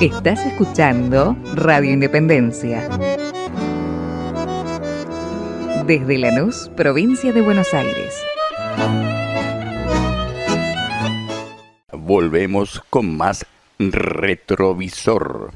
Estás escuchando Radio Independencia. Desde Lanús, provincia de Buenos Aires. Volvemos con más Retrovisor.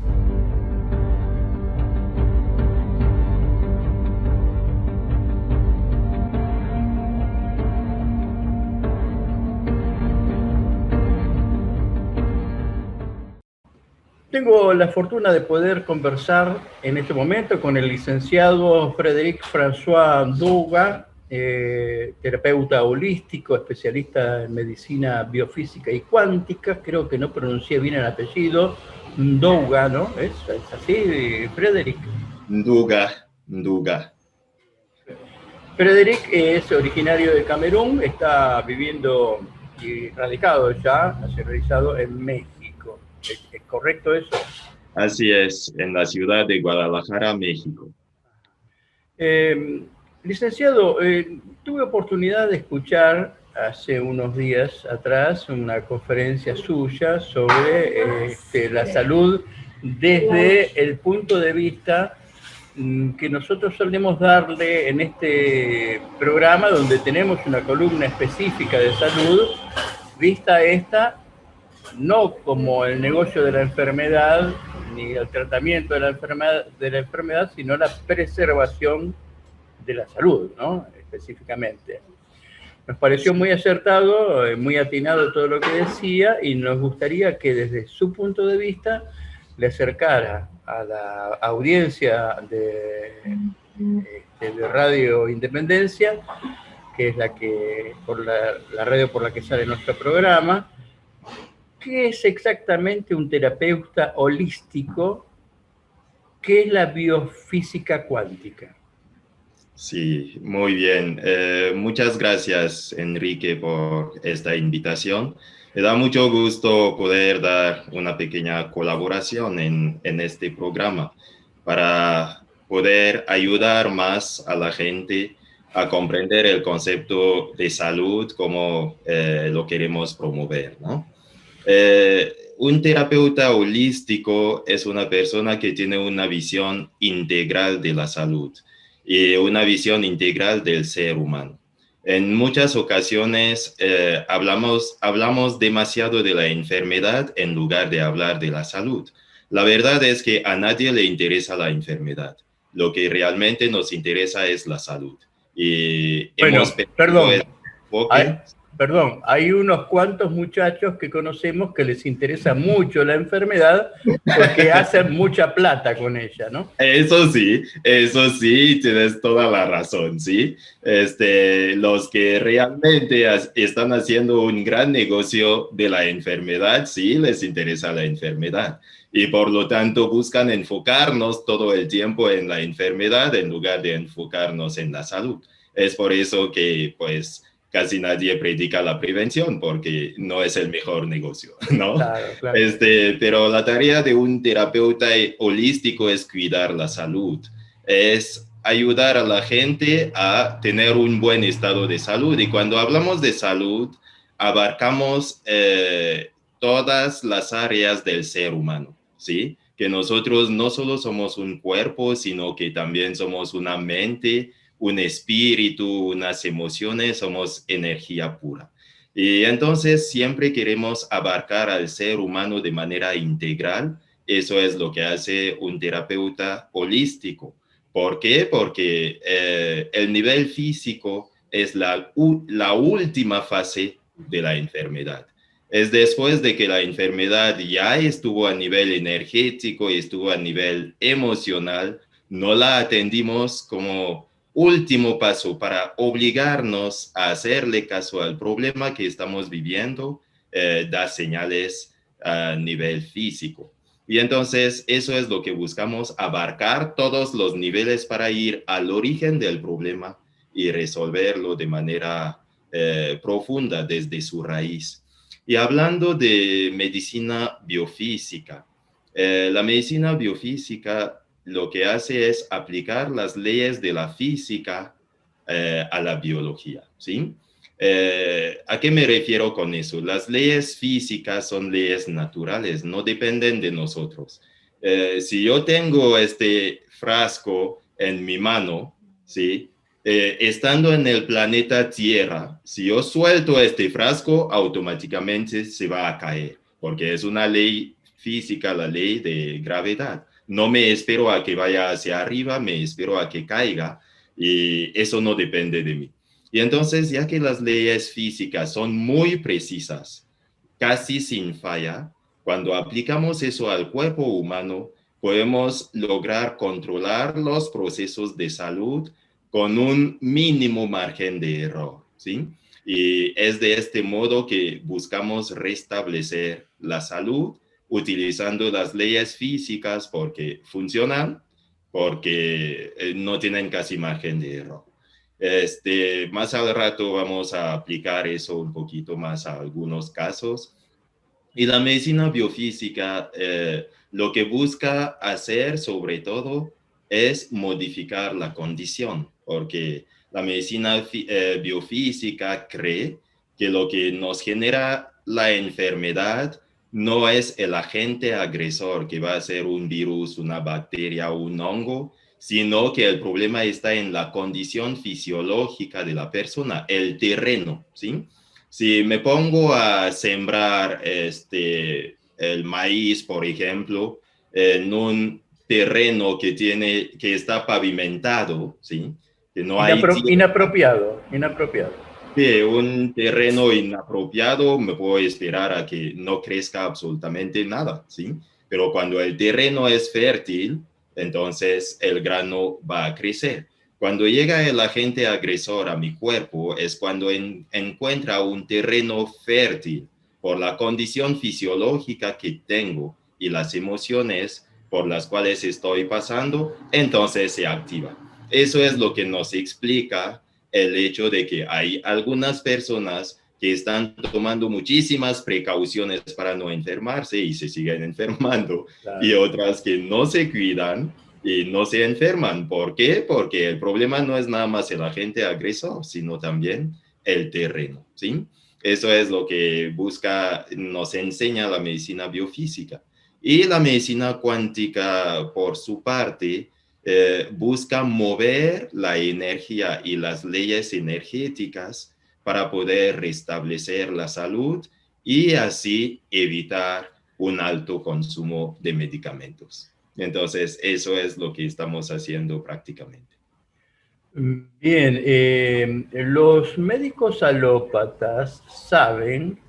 Tengo la fortuna de poder conversar en este momento con el licenciado Frédéric François Ndouga, terapeuta holístico, especialista en medicina biofísica y cuántica. Creo que no pronuncié bien el apellido. Ndouga, ¿no? ¿Es así, Frédéric? Ndouga. Frédéric es originario de Camerún, está viviendo y radicado ya, nacionalizado en México. ¿Es correcto eso? Así es, en la ciudad de Guadalajara, México. Licenciado, tuve oportunidad de escuchar hace unos días atrás una conferencia suya sobre la salud desde el punto de vista que nosotros solemos darle en este programa, donde tenemos una columna específica de salud, vista esta no como el negocio de la enfermedad ni el tratamiento de la enfermedad, sino la preservación de la salud, ¿no? Específicamente. Nos pareció muy acertado, muy atinado todo lo que decía, y nos gustaría que desde su punto de vista le acercara a la audiencia de Radio Independencia, que es la radio por la que sale nuestro programa. ¿Qué es exactamente un terapeuta holístico? ¿Qué es la biofísica cuántica? Sí, muy bien. Muchas gracias, Enrique, por esta invitación. Me da mucho gusto poder dar una pequeña colaboración en este programa para poder ayudar más a la gente a comprender el concepto de salud como lo queremos promover, ¿no? Un terapeuta holístico es una persona que tiene una visión integral de la salud y una visión integral del ser humano. En muchas ocasiones hablamos demasiado de la enfermedad en lugar de hablar de la salud. La verdad es que a nadie le interesa la enfermedad. Lo que realmente nos interesa es la salud. Y bueno, perdón, hay unos cuantos muchachos que conocemos que les interesa mucho la enfermedad porque hacen mucha plata con ella, ¿no? Eso sí, tienes toda la razón, ¿sí? Los que realmente están haciendo un gran negocio de la enfermedad, sí, les interesa la enfermedad. Y por lo tanto buscan enfocarnos todo el tiempo en la enfermedad en lugar de enfocarnos en la salud. Es por eso que, pues, casi nadie predica la prevención porque no es el mejor negocio, ¿no? Claro. Pero la tarea de un terapeuta holístico es cuidar la salud, es ayudar a la gente a tener un buen estado de salud. Y cuando hablamos de salud, abarcamos todas las áreas del ser humano, ¿sí? Que nosotros no solo somos un cuerpo, sino que también somos una mente, un espíritu, unas emociones, somos energía pura. Y entonces siempre queremos abarcar al ser humano de manera integral. Eso es lo que hace un terapeuta holístico. ¿Por qué? Porque el nivel físico es la última fase de la enfermedad. Es después de que la enfermedad ya estuvo a nivel energético y estuvo a nivel emocional, no la atendimos como último paso para obligarnos a hacerle caso al problema que estamos viviendo, da señales a nivel físico. Y entonces eso es lo que buscamos, abarcar todos los niveles para ir al origen del problema y resolverlo de manera profunda desde su raíz. Y hablando de medicina biofísica, la medicina biofísica lo que hace es aplicar las leyes de la física a la biología, ¿sí? ¿A qué me refiero con eso? Las leyes físicas son leyes naturales, no dependen de nosotros. Si yo tengo este frasco en mi mano, ¿sí? Estando en el planeta Tierra, si yo suelto este frasco, automáticamente se va a caer, porque es una ley física, la ley de gravedad. No me espero a que vaya hacia arriba, me espero a que caiga, y eso no depende de mí. Y entonces, ya que las leyes físicas son muy precisas, casi sin falla, cuando aplicamos eso al cuerpo humano, podemos lograr controlar los procesos de salud con un mínimo margen de error, ¿sí? Y es de este modo que buscamos restablecer la salud utilizando las leyes físicas porque funcionan, porque no tienen casi margen de error. Más al rato vamos a aplicar eso un poquito más a algunos casos. Y la medicina biofísica lo que busca hacer sobre todo es modificar la condición, porque la medicina biofísica cree que lo que nos genera la enfermedad no es el agente agresor, que va a ser un virus, una bacteria o un hongo, sino que el problema está en la condición fisiológica de la persona, el terreno, ¿sí? Si me pongo a sembrar el maíz, por ejemplo, en un terreno que está pavimentado, ¿sí? Que no hay inapropiado. Sí, un terreno inapropiado, me puedo esperar a que no crezca absolutamente nada, ¿sí? Pero cuando el terreno es fértil, entonces el grano va a crecer. Cuando llega el agente agresor a mi cuerpo es cuando encuentra un terreno fértil por la condición fisiológica que tengo y las emociones por las cuales estoy pasando, entonces se activa. Eso es lo que nos explica el hecho de que hay algunas personas que están tomando muchísimas precauciones para no enfermarse y se siguen enfermando, claro, y otras que no se cuidan y no se enferman. ¿Por qué? Porque el problema no es nada más el agente agresor, sino también el terreno, ¿sí? Eso es lo que nos enseña la medicina biofísica. Y la medicina cuántica, por su parte, busca mover la energía y las leyes energéticas para poder restablecer la salud y así evitar un alto consumo de medicamentos. Entonces, eso es lo que estamos haciendo prácticamente. Bien, los médicos alópatas saben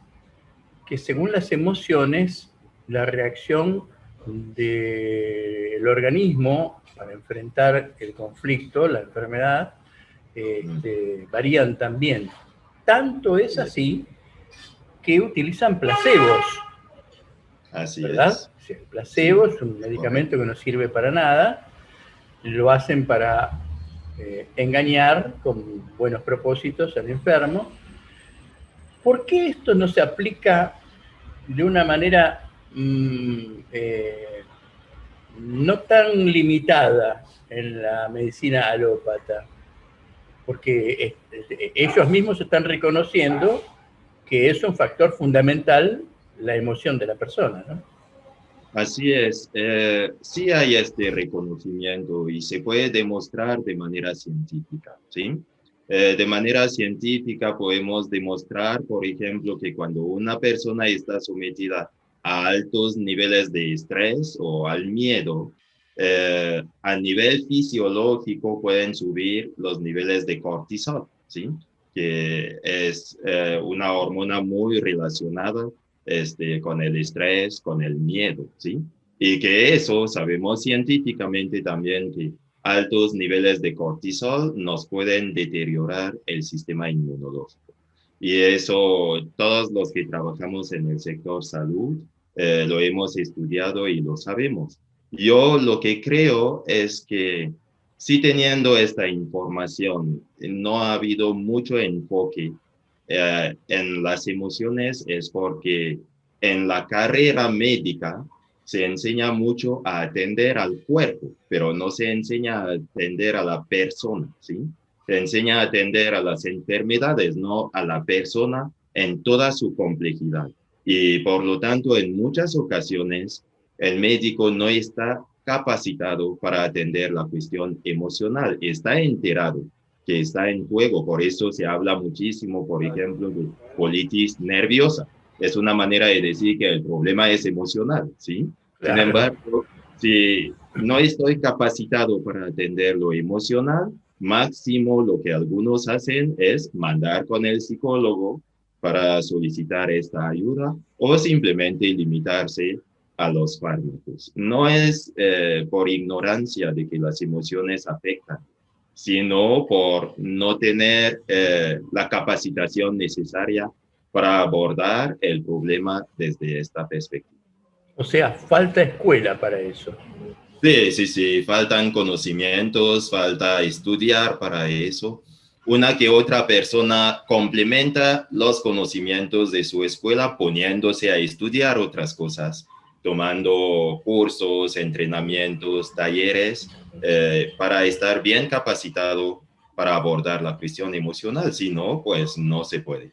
que según las emociones, la reacción del organismo para enfrentar el conflicto, la enfermedad, varían también. Tanto es así que utilizan placebos. Así ¿verdad? es. Sí, el placebo es un medicamento que no sirve para nada, lo hacen para engañar con buenos propósitos al enfermo. ¿Por qué esto no se aplica de una manera no tan limitada en la medicina alópata? Porque ellos mismos están reconociendo que es un factor fundamental la emoción de la persona, ¿no? Así es, sí hay este reconocimiento y se puede demostrar de manera científica, ¿sí? De manera científica podemos demostrar, por ejemplo, que cuando una persona está sometida a altos niveles de estrés o al miedo, a nivel fisiológico pueden subir los niveles de cortisol, ¿sí? Que es una hormona muy relacionada con el estrés, con el miedo, ¿sí? Y que eso sabemos científicamente también que altos niveles de cortisol nos pueden deteriorar el sistema inmunológico. Y eso todos los que trabajamos en el sector salud lo hemos estudiado y lo sabemos. Yo lo que creo es que sí, teniendo esta información, no ha habido mucho enfoque en las emociones, es porque en la carrera médica se enseña mucho a atender al cuerpo, pero no se enseña a atender a la persona, ¿sí? Te enseña a atender a las enfermedades, no a la persona en toda su complejidad. Y por lo tanto, en muchas ocasiones, el médico no está capacitado para atender la cuestión emocional, está enterado que está en juego, por eso se habla muchísimo, por ejemplo, de colitis nerviosa. Es una manera de decir que el problema es emocional, ¿sí? Claro. Sin embargo, si no estoy capacitado para atender lo emocional, máximo lo que algunos hacen es mandar con el psicólogo para solicitar esta ayuda o simplemente limitarse a los fármacos. No es por ignorancia de que las emociones afectan, sino por no tener la capacitación necesaria para abordar el problema desde esta perspectiva. O sea, falta escuela para eso. Sí, faltan conocimientos, falta estudiar para eso. Una que otra persona complementa los conocimientos de su escuela poniéndose a estudiar otras cosas, tomando cursos, entrenamientos, talleres, para estar bien capacitado para abordar la cuestión emocional. Si no, pues no se puede.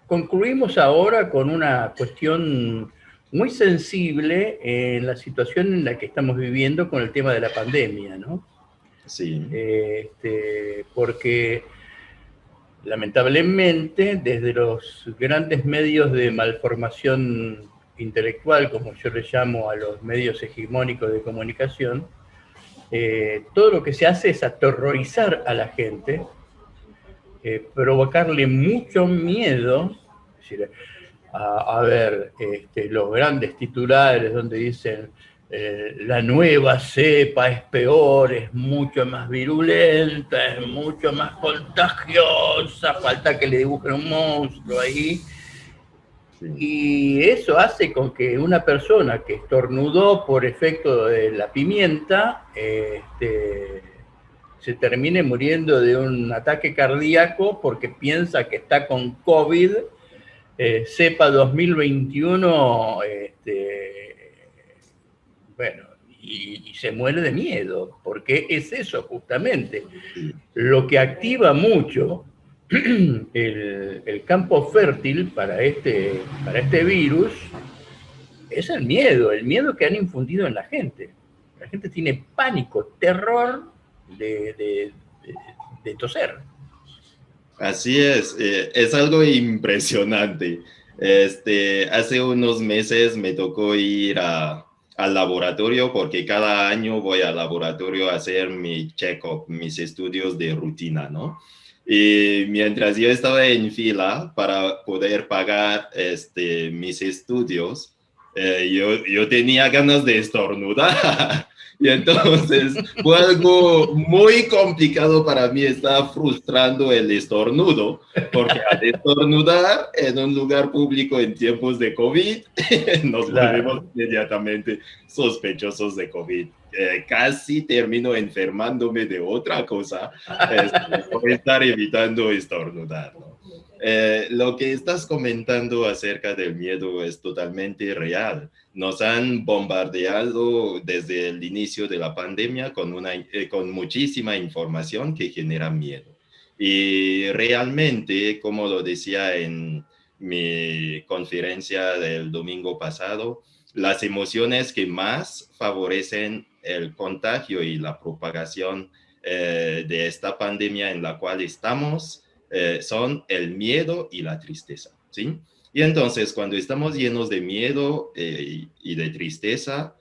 Concluimos ahora con una cuestión muy sensible en la situación en la que estamos viviendo con el tema de la pandemia, ¿no? Sí. Porque lamentablemente desde los grandes medios de malformación intelectual, como yo le llamo a los medios hegemónicos de comunicación, todo lo que se hace es aterrorizar a la gente, provocarle mucho miedo, es decir, a ver los grandes titulares donde dicen la nueva cepa es peor, es mucho más virulenta, es mucho más contagiosa, falta que le dibujen un monstruo ahí. Sí. Y eso hace con que una persona que estornudó por efecto de la pimienta se termine muriendo de un ataque cardíaco porque piensa que está con COVID, cepa 2021, bueno, y se muere de miedo, porque es eso justamente. Lo que activa mucho el campo fértil para este virus es el miedo que han infundido en la gente. La gente tiene pánico, terror de toser. Así es algo impresionante. Hace unos meses me tocó ir al laboratorio porque cada año voy al laboratorio a hacer mi check-up, mis estudios de rutina, ¿no? Y mientras yo estaba en fila para poder pagar mis estudios, yo tenía ganas de estornudar. Y entonces fue algo muy complicado para mí, estaba frustrando el estornudo, porque al estornudar en un lugar público en tiempos de COVID, nos volvemos inmediatamente sospechosos de COVID. Casi termino enfermándome de otra cosa por estar evitando estornudar, ¿no? Lo que estás comentando acerca del miedo es totalmente real. Nos han bombardeado desde el inicio de la pandemia con muchísima información que genera miedo. Y realmente, como lo decía en mi conferencia del domingo pasado, las emociones que más favorecen el contagio y la propagación de esta pandemia en la cual estamos son el miedo y la tristeza, ¿sí? Y entonces, cuando estamos llenos de miedo y de tristeza,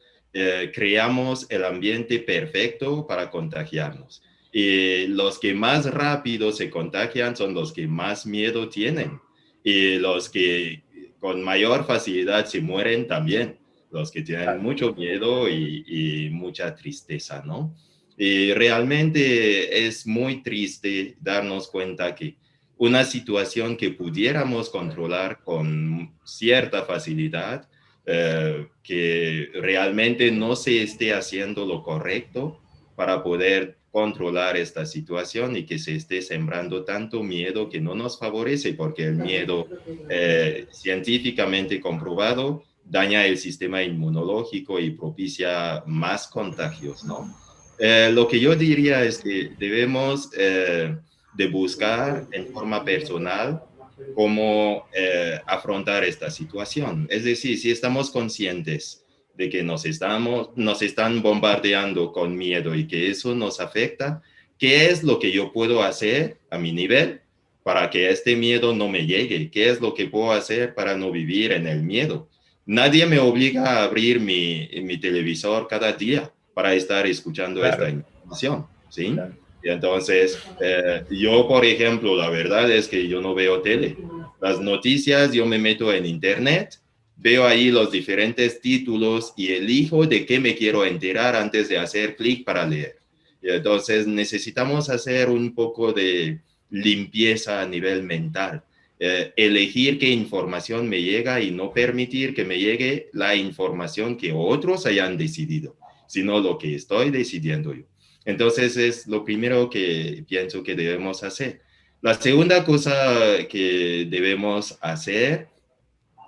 creamos el ambiente perfecto para contagiarnos. Y los que más rápido se contagian son los que más miedo tienen. Y los que con mayor facilidad se mueren también. Los que tienen mucho miedo y mucha tristeza, ¿no? Y realmente es muy triste darnos cuenta que una situación que pudiéramos controlar con cierta facilidad, que realmente no se esté haciendo lo correcto para poder controlar esta situación y que se esté sembrando tanto miedo que no nos favorece, porque el miedo científicamente comprobado daña el sistema inmunológico y propicia más contagios, ¿no? Lo que yo diría es que debemos de buscar en forma personal cómo afrontar esta situación. Es decir, si estamos conscientes de que nos están bombardeando con miedo y que eso nos afecta, ¿qué es lo que yo puedo hacer a mi nivel para que este miedo no me llegue? ¿Qué es lo que puedo hacer para no vivir en el miedo? Nadie me obliga a abrir mi televisor cada día para estar escuchando esta información, ¿sí? Claro. Y entonces, yo, por ejemplo, la verdad es que yo no veo tele. Las noticias, yo me meto en internet, veo ahí los diferentes títulos y elijo de qué me quiero enterar antes de hacer clic para leer. Y entonces necesitamos hacer un poco de limpieza a nivel mental. Elegir qué información me llega y no permitir que me llegue la información que otros hayan decidido, sino lo que estoy decidiendo yo. Entonces es lo primero que pienso que debemos hacer. La segunda cosa que debemos hacer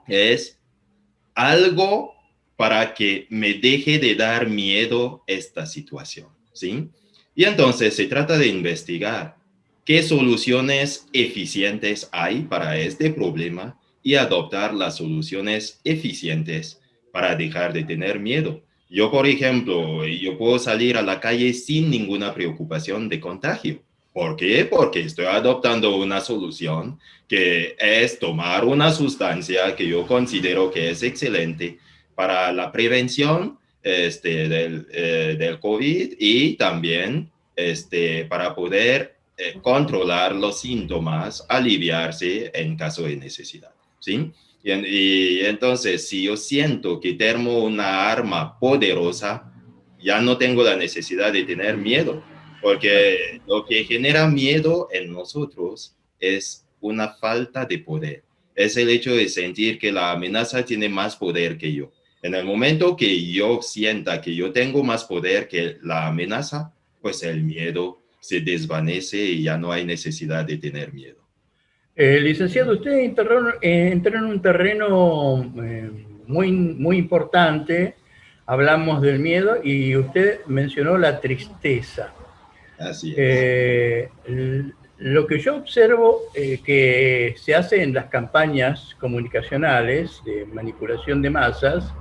es algo para que me deje de dar miedo esta situación, ¿sí? Y entonces se trata de investigar qué soluciones eficientes hay para este problema y adoptar las soluciones eficientes para dejar de tener miedo. Yo, por ejemplo, yo puedo salir a la calle sin ninguna preocupación de contagio. ¿Por qué? Porque estoy adoptando una solución que es tomar una sustancia que yo considero que es excelente para la prevención del COVID y también para poder controlar los síntomas, aliviarse en caso de necesidad, ¿sí? Y entonces, si yo siento que tengo una arma poderosa, ya no tengo la necesidad de tener miedo, porque lo que genera miedo en nosotros es una falta de poder. Es el hecho de sentir que la amenaza tiene más poder que yo. En el momento que yo sienta que yo tengo más poder que la amenaza, pues el miedo se desvanece y ya no hay necesidad de tener miedo. Licenciado, usted entró en un terreno muy importante. Hablamos del miedo y usted mencionó la tristeza. Así es. Lo que yo observo que se hace en las campañas comunicacionales de manipulación de masas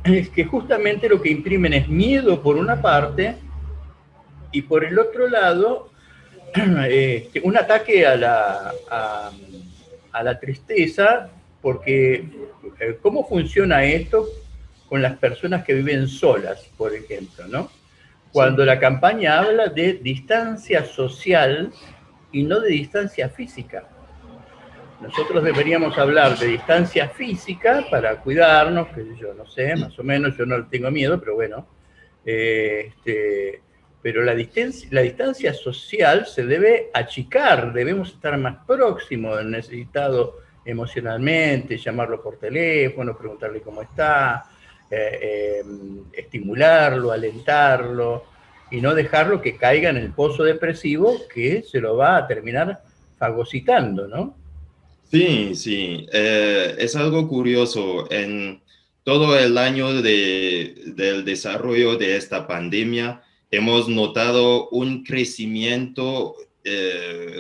es que justamente lo que imprimen es miedo por una parte y por el otro lado un ataque a la tristeza, porque ¿cómo funciona esto con las personas que viven solas, por ejemplo, ¿no? Cuando la campaña habla de distancia social y no de distancia física. Nosotros deberíamos hablar de distancia física para cuidarnos, que yo no sé, más o menos, yo no tengo miedo, pero bueno. Pero la distancia social se debe achicar, debemos estar más próximos del necesitado emocionalmente, llamarlo por teléfono, preguntarle cómo está, estimularlo, alentarlo, y no dejarlo que caiga en el pozo depresivo que se lo va a terminar fagocitando, ¿no? Sí, sí, es algo curioso. En todo el año del desarrollo de esta pandemia, hemos notado un crecimiento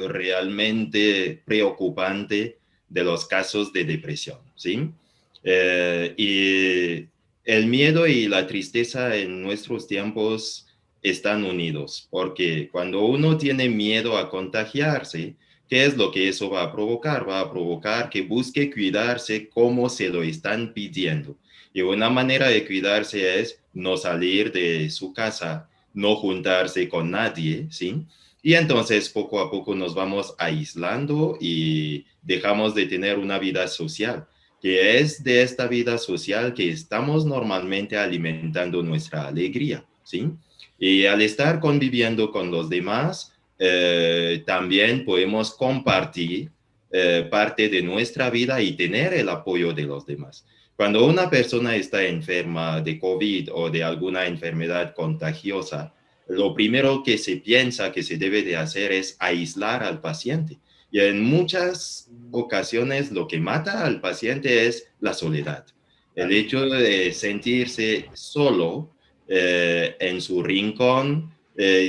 realmente preocupante de los casos de depresión, ¿sí? Y el miedo y la tristeza en nuestros tiempos están unidos, porque cuando uno tiene miedo a contagiarse, ¿qué es lo que eso va a provocar? Va a provocar que busque cuidarse como se lo están pidiendo. Y una manera de cuidarse es no salir de su casa, no juntarse con nadie, ¿sí? Y entonces poco a poco nos vamos aislando y dejamos de tener una vida social, que es de esta vida social que estamos normalmente alimentando nuestra alegría, ¿sí? Y al estar conviviendo con los demás, también podemos compartir parte de nuestra vida y tener el apoyo de los demás. Cuando una persona está enferma de COVID o de alguna enfermedad contagiosa, lo primero que se piensa que se debe de hacer es aislar al paciente. Y en muchas ocasiones lo que mata al paciente es la soledad. El hecho de sentirse solo en su rincón,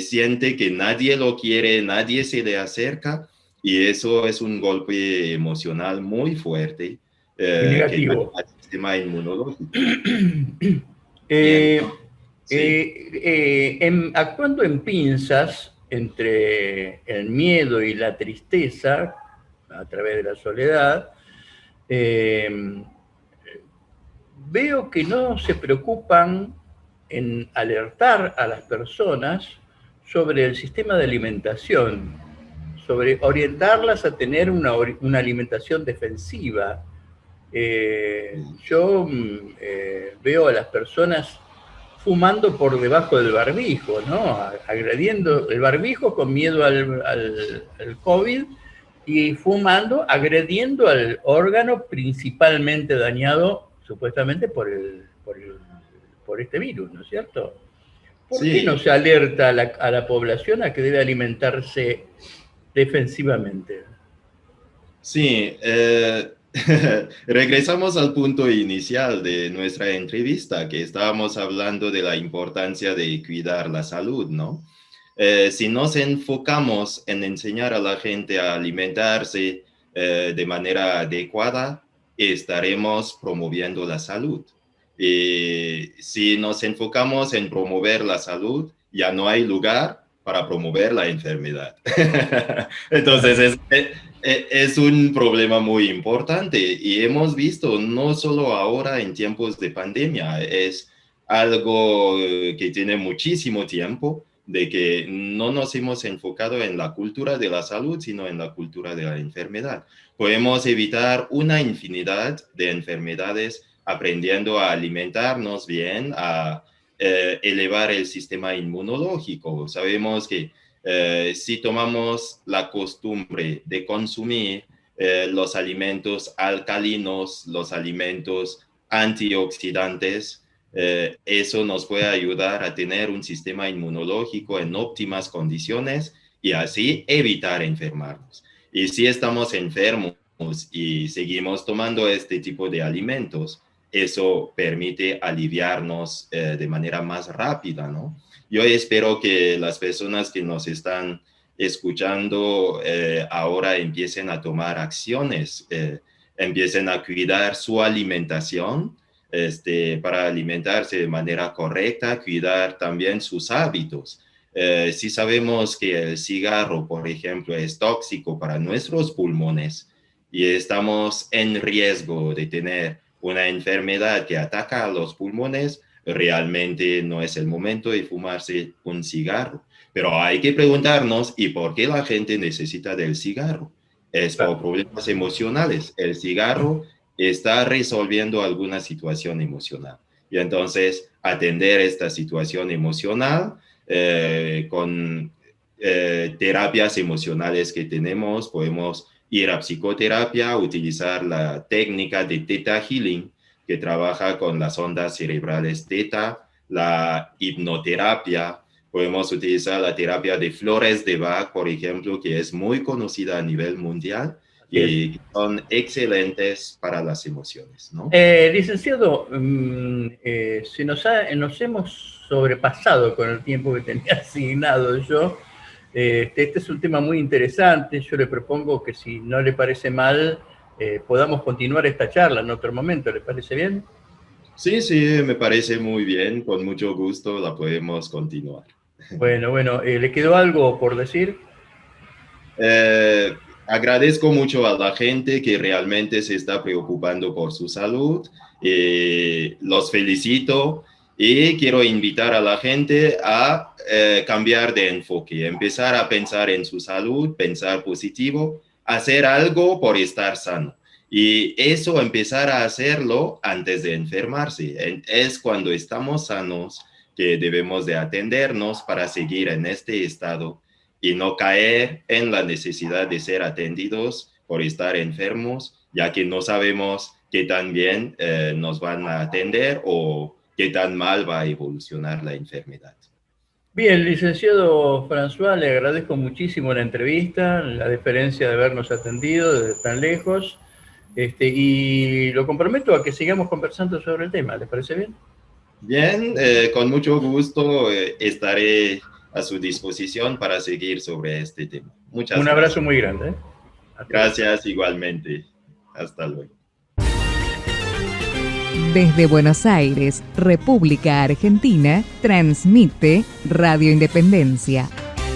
siente que nadie lo quiere, nadie se le acerca, y eso es un golpe emocional muy fuerte Y que negativo. daña al sistema inmunológico. Eh, Sí. Actuando en pinzas entre el miedo y la tristeza, a través de la soledad, eh, veo que no se preocupan en alertar a las personas sobre el sistema de alimentación, sobre orientarlas a tener una alimentación defensiva. Veo a las personas fumando por debajo del barbijo, ¿no? Agrediendo el barbijo con miedo al COVID y fumando, agrediendo al órgano principalmente dañado supuestamente por este virus, ¿no es cierto? ¿Por qué no Sí, se alerta a la población a que debe alimentarse defensivamente? sí, regresamos al punto inicial de nuestra entrevista, que estábamos hablando de la importancia de cuidar la salud, ¿no? Si nos enfocamos en enseñar a la gente a alimentarse de manera adecuada, estaremos promoviendo la salud. Y si nos enfocamos en promover la salud, ya no hay lugar para promover la enfermedad. Entonces, es un problema muy importante y hemos visto no solo ahora en tiempos de pandemia, es algo que tiene muchísimo tiempo de que no nos hemos enfocado en la cultura de la salud, sino en la cultura de la enfermedad. Podemos evitar una infinidad de enfermedades aprendiendo a alimentarnos bien, a elevar el sistema inmunológico. Sabemos que si tomamos la costumbre de consumir los alimentos alcalinos, los alimentos antioxidantes, eso nos puede ayudar a tener un sistema inmunológico en óptimas condiciones y así evitar enfermarnos. Y si estamos enfermos y seguimos tomando este tipo de alimentos, eso permite aliviarnos de manera más rápida, ¿no? Yo espero que las personas que nos están escuchando ahora empiecen a tomar acciones, empiecen a cuidar su alimentación, para alimentarse de manera correcta, cuidar también sus hábitos. Si sabemos que el cigarro, por ejemplo, es tóxico para nuestros pulmones y estamos en riesgo de tener una enfermedad que ataca a los pulmones, realmente no es el momento de fumarse un cigarro. Pero hay que preguntarnos, ¿y por qué la gente necesita del cigarro? Es por problemas emocionales. El cigarro está resolviendo alguna situación emocional. Y entonces, atender esta situación emocional con terapias emocionales que tenemos, podemos ir a psicoterapia, utilizar la técnica de Theta Healing, que trabaja con las ondas cerebrales Theta, la hipnoterapia, podemos utilizar la terapia de flores de Bach, por ejemplo, que es muy conocida a nivel mundial y son excelentes para las emociones, ¿no? Licenciado, nos hemos sobrepasado con el tiempo que tenía asignado yo. Este es un tema muy interesante. Yo le propongo que, si no le parece mal, podamos continuar esta charla en otro momento. ¿Le parece bien? Sí, sí, me parece muy bien. Con mucho gusto la podemos continuar. Bueno, ¿le quedó algo por decir? Agradezco mucho a la gente que realmente se está preocupando por su salud. Los felicito y quiero invitar a la gente a cambiar de enfoque, empezar a pensar en su salud, pensar positivo, hacer algo por estar sano. Y eso, empezar a hacerlo antes de enfermarse. Es cuando estamos sanos que debemos de atendernos para seguir en este estado y no caer en la necesidad de ser atendidos por estar enfermos, ya que no sabemos qué tan bien nos van a atender o qué tan mal va a evolucionar la enfermedad. Bien, licenciado François, le agradezco muchísimo la entrevista, la deferencia de habernos atendido desde tan lejos, y lo comprometo a que sigamos conversando sobre el tema. ¿Les parece bien? Bien, con mucho gusto estaré a su disposición para seguir sobre este tema. Muchas gracias. Un abrazo muy grande. Gracias igualmente. Hasta luego. Desde Buenos Aires, República Argentina, transmite Radio Independencia